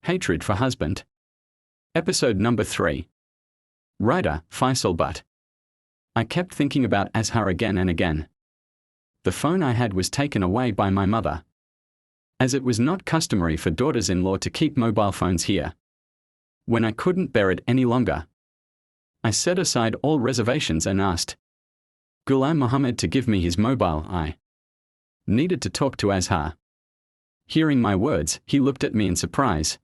Hatred for husband. Episode number 3. Writer, Faisal Butt. I kept thinking about Azhar again and again. The phone I had was taken away by my mother, as it was not customary for daughters-in-law to keep mobile phones here. When I couldn't bear it any longer, I set aside all reservations and asked Ghulam Muhammad to give me his mobile. I needed to talk to Azhar. Hearing my words, he looked at me in surprise.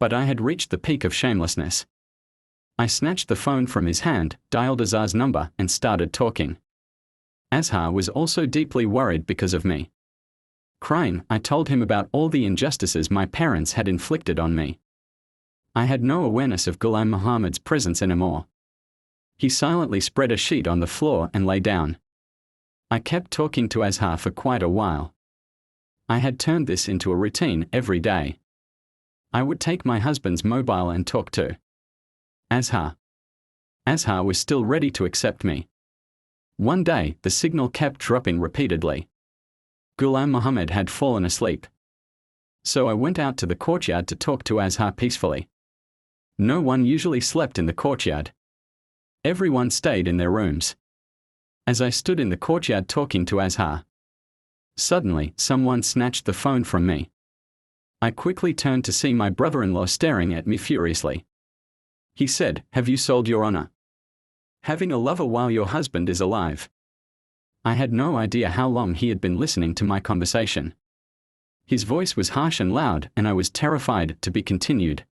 But I had reached the peak of shamelessness. I snatched the phone from his hand, dialed Azhar's number, and started talking. Azhar was also deeply worried because of me. Crying, I told him about all the injustices my parents had inflicted on me. I had no awareness of Ghulam Muhammad's presence anymore. He silently spread a sheet on the floor and lay down. I kept talking to Azhar for quite a while. I had turned this into a routine every day. I would take my husband's mobile and talk to Azhar. Azhar was still ready to accept me. One day, the signal kept dropping repeatedly. Ghulam Muhammad had fallen asleep. So I went out to the courtyard to talk to Azhar peacefully. No one usually slept in the courtyard. Everyone stayed in their rooms. As I stood in the courtyard talking to Azhar, suddenly, someone snatched the phone from me. I quickly turned to see my brother-in-law staring at me furiously. He said, "Have you sold your honor? Having a lover while your husband is alive?" I had no idea how long he had been listening to my conversation. His voice was harsh and loud, and I was terrified to be continued.